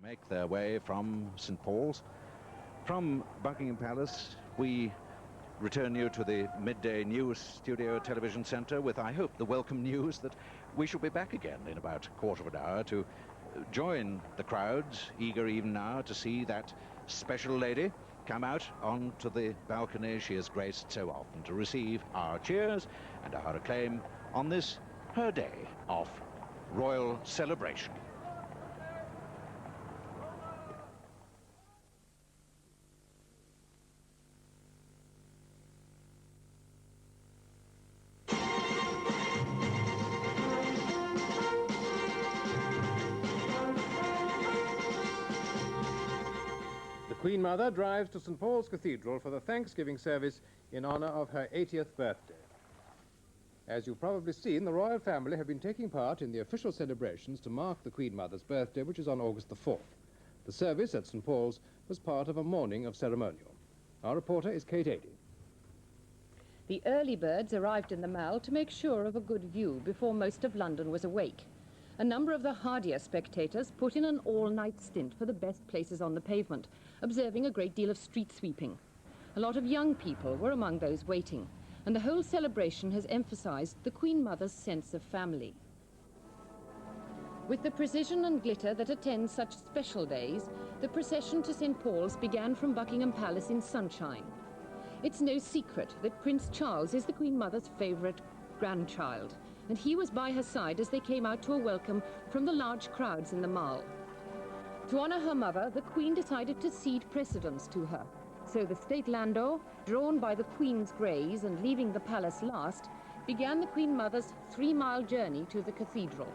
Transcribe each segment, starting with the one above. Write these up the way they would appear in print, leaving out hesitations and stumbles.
make their way from St. Paul's. From Buckingham Palace, we return you to the midday news studio television centre with, I hope, the welcome news that we shall be back again in about a quarter of an hour to join the crowds, eager even now to see that special lady come out onto the balcony she has graced so often, to receive our cheers and our acclaim on this, her day of royal celebration. The Queen Mother drives to St. Paul's Cathedral for the Thanksgiving service in honour of her 80th birthday. As you've probably seen, the royal family have been taking part in the official celebrations to mark the Queen Mother's birthday, which is on August the 4th. The service at St. Paul's was part of a morning of ceremonial. Our reporter is Kate Adey. The early birds arrived in the Mall to make sure of a good view before most of London was awake. A number of the hardier spectators put in an all-night stint for the best places on the pavement, observing a great deal of street sweeping. A lot of young people were among those waiting, and the whole celebration has emphasized the Queen Mother's sense of family. With the precision and glitter that attend such special days, the procession to St. Paul's began from Buckingham Palace in sunshine. It's no secret that Prince Charles is the Queen Mother's favourite grandchild, and he was by her side as they came out to a welcome from the large crowds in the Mall. To honour her mother, the Queen decided to cede precedence to her. So the state landau, drawn by the Queen's greys and leaving the palace last, began the Queen Mother's 3-mile journey to the cathedral.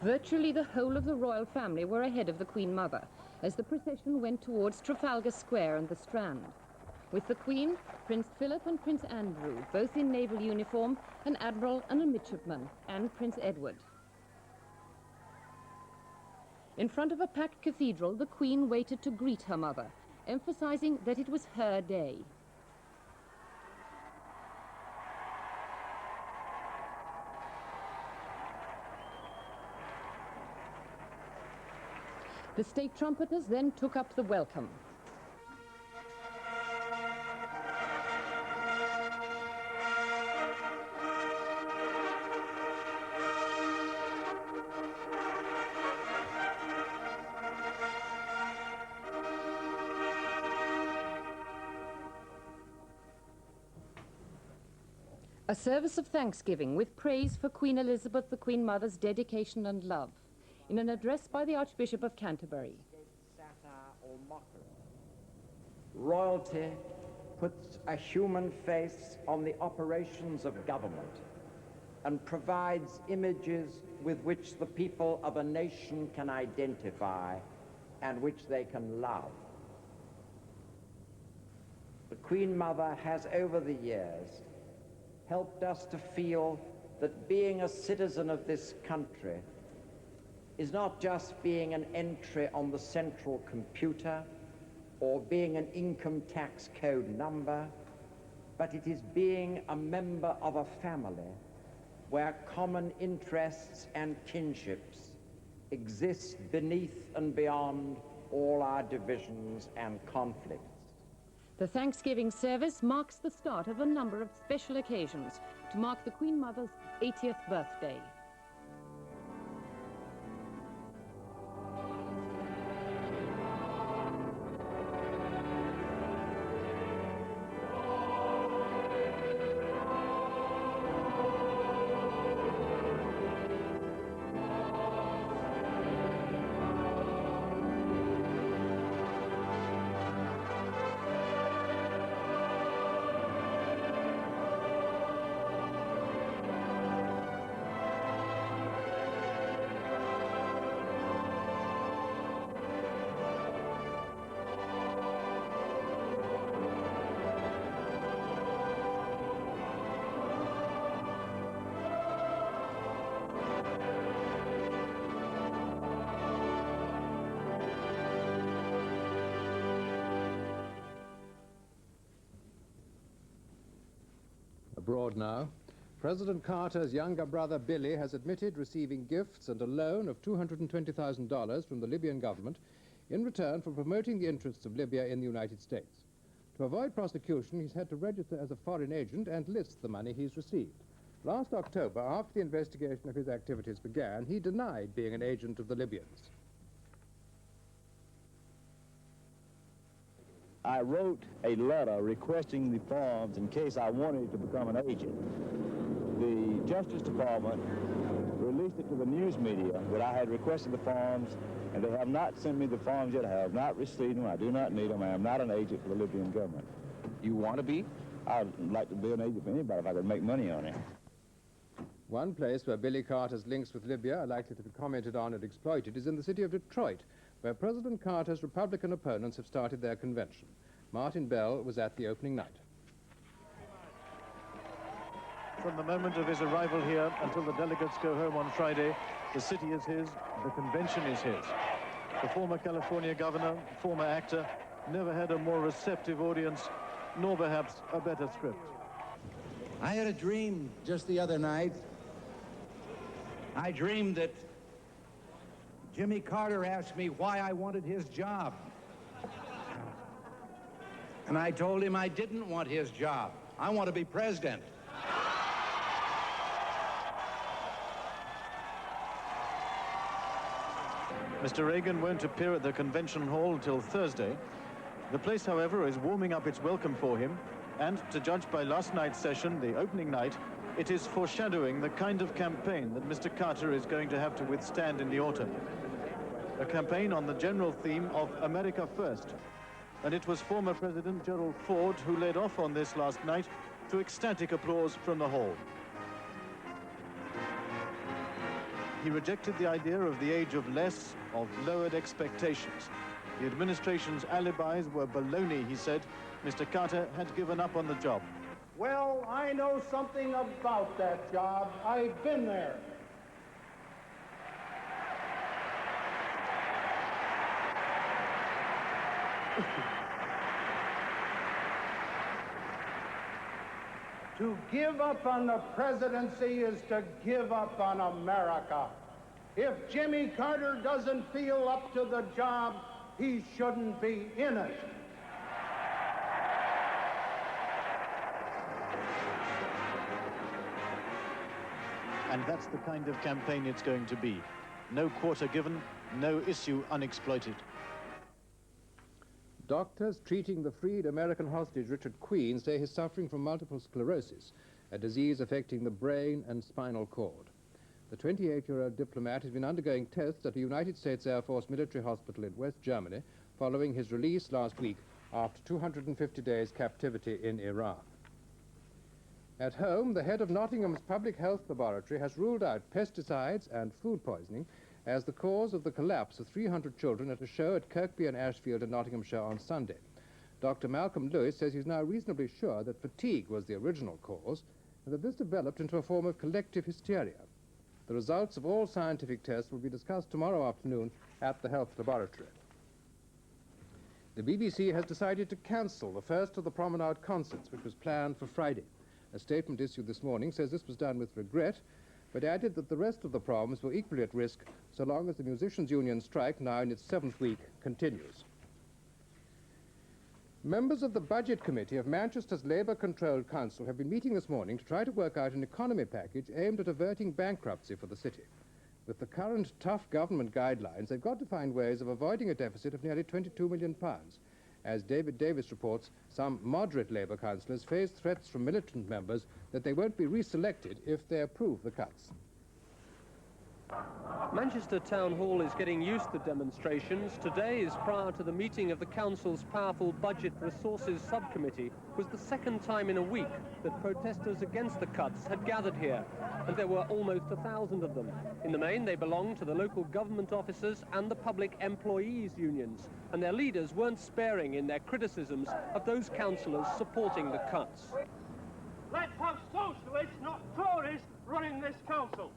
Virtually the whole of the royal family were ahead of the Queen Mother as the procession went towards Trafalgar Square and the Strand. With the Queen, Prince Philip and Prince Andrew, both in naval uniform, an admiral and a midshipman, and Prince Edward. In front of a packed cathedral, the Queen waited to greet her mother, emphasizing that it was her day. The state trumpeters then took up the welcome. A service of thanksgiving with praise for Queen Elizabeth, the Queen Mother's dedication and love, in an address by the Archbishop of Canterbury. Satire or mockery. Royalty puts a human face on the operations of government and provides images with which the people of a nation can identify and which they can love. The Queen Mother has over the years helped us to feel that being a citizen of this country is not just being an entry on the central computer or being an income tax code number, but it is being a member of a family where common interests and kinships exist beneath and beyond all our divisions and conflicts. The Thanksgiving service marks the start of a number of special occasions to mark the Queen Mother's 80th birthday. Abroad now, President Carter's younger brother Billy has admitted receiving gifts and a loan of $220,000 from the Libyan government in return for promoting the interests of Libya in the United States. To avoid prosecution, he's had to register as a foreign agent and list the money he's received. Last October, after the investigation of his activities began, he denied being an agent of the Libyans. I wrote a letter requesting the forms in case I wanted to become an agent. The Justice Department released it to the news media that I had requested the forms, and they have not sent me the forms yet. I have not received them. I do not need them. I am not an agent for the Libyan government. You want to be? I'd like to be an agent for anybody if I could make money on it. One place where Billy Carter's links with Libya are likely to be commented on and exploited is in the city of Detroit, where President Carter's Republican opponents have started their convention. Martin Bell was at the opening night. From the moment of his arrival here until the delegates go home on Friday, the city is his, the convention is his. The former California governor, former actor, never had a more receptive audience, nor perhaps a better script. I had a dream just the other night. I dreamed that Jimmy Carter asked me why I wanted his job. And I told him I didn't want his job. I want to be president. Mr. Reagan won't appear at the convention hall till Thursday. The place, however, is warming up its welcome for him, and to judge by last night's session, the opening night, it is foreshadowing the kind of campaign that Mr. Carter is going to have to withstand in the autumn. A campaign on the general theme of America First. And it was former President Gerald Ford who led off on this last night to ecstatic applause from the hall. He rejected the idea of the age of less, of lowered expectations. The administration's alibis were baloney, he said. Mr. Carter had given up on the job. Well, I know something about that job. I've been there. To give up on the presidency is to give up on America. If Jimmy Carter doesn't feel up to the job, he shouldn't be in it. And that's the kind of campaign it's going to be. No quarter given, no issue unexploited. Doctors treating the freed American hostage Richard Queen say he's suffering from multiple sclerosis, a disease affecting the brain and spinal cord. The 28-year-old diplomat has been undergoing tests at a United States Air Force military hospital in West Germany following his release last week after 250 days captivity in Iran. At home, the head of Nottingham's Public Health Laboratory has ruled out pesticides and food poisoning as the cause of the collapse of 300 children at a show at Kirkby and Ashfield in Nottinghamshire on Sunday. Dr. Malcolm Lewis says he's now reasonably sure that fatigue was the original cause and that this developed into a form of collective hysteria. The results of all scientific tests will be discussed tomorrow afternoon at the health laboratory. The BBC has decided to cancel the first of the Promenade concerts, which was planned for Friday. A statement issued this morning says this was done with regret, but added that the rest of the proms were equally at risk so long as the musicians' union strike, now in its 7th week, continues. Members of the Budget Committee of Manchester's Labour-controlled council have been meeting this morning to try to work out an economy package aimed at averting bankruptcy for the city. With the current tough government guidelines, they've got to find ways of avoiding a deficit of nearly £22 million. As David Davis reports, some moderate Labour councillors face threats from militant members that they won't be reselected if they approve the cuts. Manchester Town Hall is getting used to demonstrations. Today is prior to the meeting of the Council's powerful Budget Resources Subcommittee. It was the second time in a week that protesters against the cuts had gathered here, and there were almost 1,000 of them. In the main, they belonged to the local government officers and the public employees unions, and their leaders weren't sparing in their criticisms of those councillors supporting the cuts. Let's have socialists, not Tories, running this council.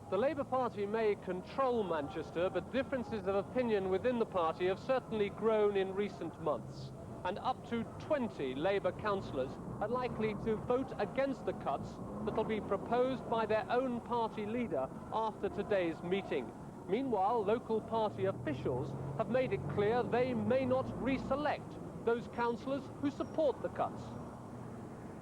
The Labour Party may control Manchester, but differences of opinion within the party have certainly grown in recent months. and up to 20 Labour councillors are likely to vote against the cuts that will be proposed by their own party leader after today's meeting. Meanwhile, local party officials have made it clear they may not reselect those councillors who support the cuts.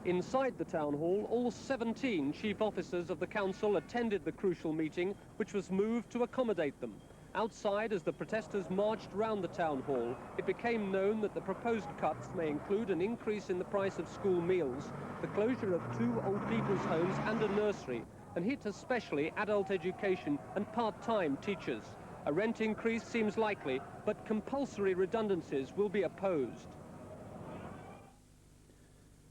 Inside the town hall, all 17 chief officers of the council attended the crucial meeting, which was moved to accommodate them. Outside, as the protesters marched round the town hall, it became known that the proposed cuts may include an increase in the price of school meals, the closure of 2 old people's homes and a nursery, and hit especially adult education and part-time teachers. A rent increase seems likely, but compulsory redundancies will be opposed.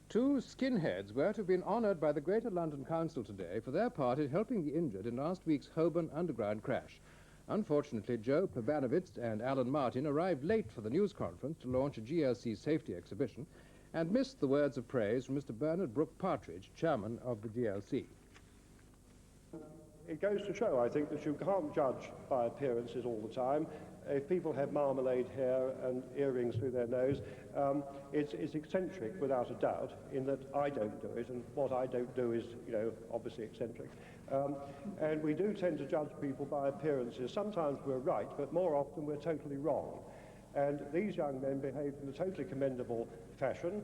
2 skinheads were to have been honoured by the Greater London Council today for their part in helping the injured in last week's Holborn Underground crash. Unfortunately, Joe Plavanovitz and Alan Martin arrived late for the news conference to launch a GLC safety exhibition and missed the words of praise from Mr. Bernard Brooke Partridge, chairman of the GLC. It goes to show, I think, that you can't judge by appearances all the time. If people have marmalade hair and earrings through their nose, it's eccentric without a doubt, in that I don't do it, and what I don't do is, you know, obviously eccentric. And we do tend to judge people by appearances. Sometimes we're right, but more often we're totally wrong. And these young men behaved in a totally commendable fashion.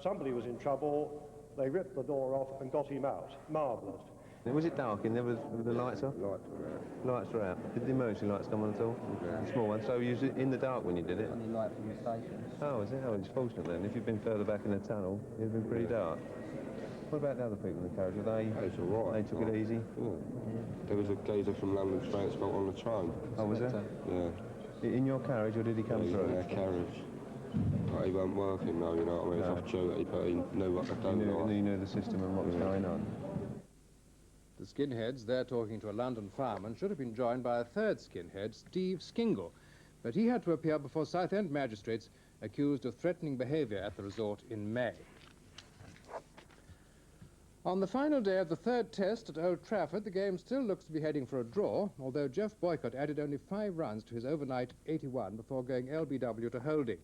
Somebody was in trouble, they ripped the door off and got him out. Marvellous. Was it dark in there with the lights off? Lights were out. Did the emergency lights come on at all? Yeah. The small ones. So you was in the dark when you did it? Only light from the station. Oh, is it? Oh, it's fortunate then. If you'd been further back in the tunnel, it would have been pretty dark. What about the other people in the carriage? Were they? It's all right. They took it easy? Yeah. There was a geezer from London Transport on the train. Oh, was there? Yeah. In your carriage, or did he come through? In our carriage. But he wasn't working though, you know what I mean? No. It's off duty, but he knew what they'd done. He knew the system and what was going on. The skinheads, there talking to a London fireman, should have been joined by a third skinhead, Steve Skingle, but he had to appear before Southend magistrates accused of threatening behaviour at the resort in May. On the final day of the third test at Old Trafford, the game still looks to be heading for a draw, although Jeff Boycott added only 5 runs to his overnight 81 before going LBW to holding.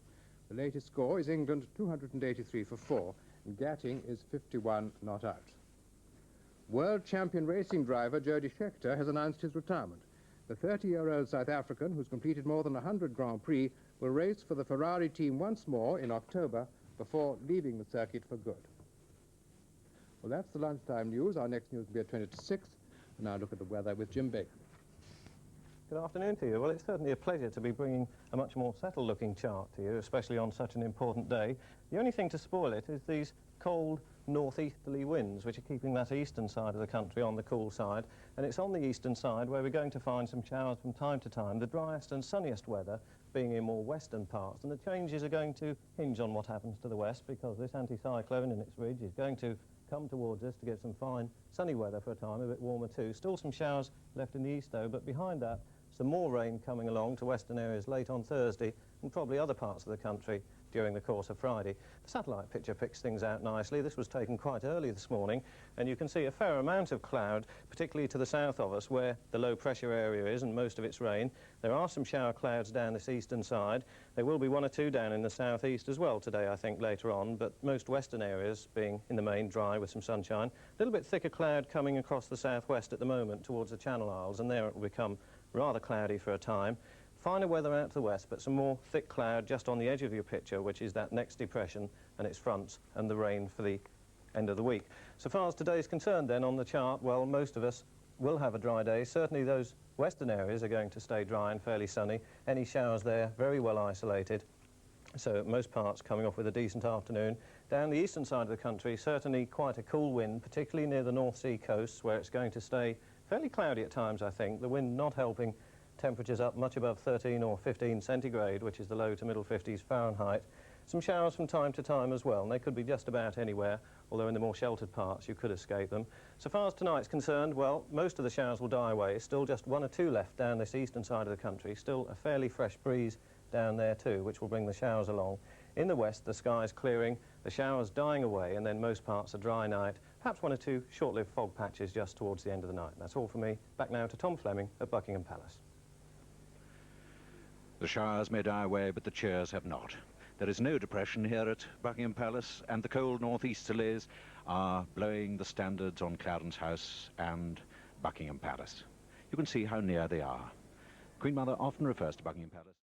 The latest score is England 283 for 4, and Gatting is 51 not out. World champion racing driver Jody Scheckter has announced his retirement. The 30-year-old South African, who's completed more than 100 Grand Prix, will race for the Ferrari team once more in October before leaving the circuit for good. Well, that's the lunchtime news. Our next news will be at 20 to 6. And now look at the weather with Jim Baker. Good afternoon to you. Well, it's certainly a pleasure to be bringing a much more settled-looking chart to you, especially on such an important day. The only thing to spoil it is these cold northeasterly winds, which are keeping that eastern side of the country on the cool side. And it's on the eastern side where we're going to find some showers from time to time, the driest and sunniest weather being in more western parts. And the changes are going to hinge on what happens to the west, because this anticyclone in its ridge is going to come towards us to get some fine sunny weather for a time, a bit warmer too. Still some showers left in the east though, but behind that some more rain coming along to western areas late on Thursday and probably other parts of the country during the course of Friday. The satellite picture picks things out nicely. This was taken quite early this morning, and you can see a fair amount of cloud, particularly to the south of us where the low pressure area is and most of its rain. There are some shower clouds down this eastern side. There will be 1 or 2 down in the southeast as well today, I think, later on, but most western areas being in the main dry with some sunshine. A little bit thicker cloud coming across the southwest at the moment towards the Channel Isles, and there it will become rather cloudy for a time. Finer weather out to the west, but some more thick cloud just on the edge of your picture, which is that next depression and its fronts, and the rain for the end of the week. So far as today is concerned then on the chart, well, most of us will have a dry day. Certainly those western areas are going to stay dry and fairly sunny. Any showers there very well isolated. So most parts coming off with a decent afternoon. Down the eastern side of the country, certainly quite a cool wind, particularly near the North Sea coasts, where it's going to stay fairly cloudy at times, I think. The wind not helping temperatures up much above 13 or 15 centigrade, which is the low to middle 50s Fahrenheit. Some showers from time to time as well, and they could be just about anywhere, although in the more sheltered parts you could escape them. So far as tonight's concerned, well, most of the showers will die away. Still just 1 or 2 left down this eastern side of the country. Still a fairly fresh breeze down there too, which will bring the showers along. In the west, the sky's clearing, the showers dying away, and then most parts a dry night. Perhaps 1 or 2 short-lived fog patches just towards the end of the night. That's all from me. Back now to Tom Fleming at Buckingham Palace. The showers may die away, but the cheers have not. There is no depression here at Buckingham Palace, and the cold northeasterlies are blowing the standards on Clarence House and Buckingham Palace. You can see how near they are. Queen Mother often refers to Buckingham Palace.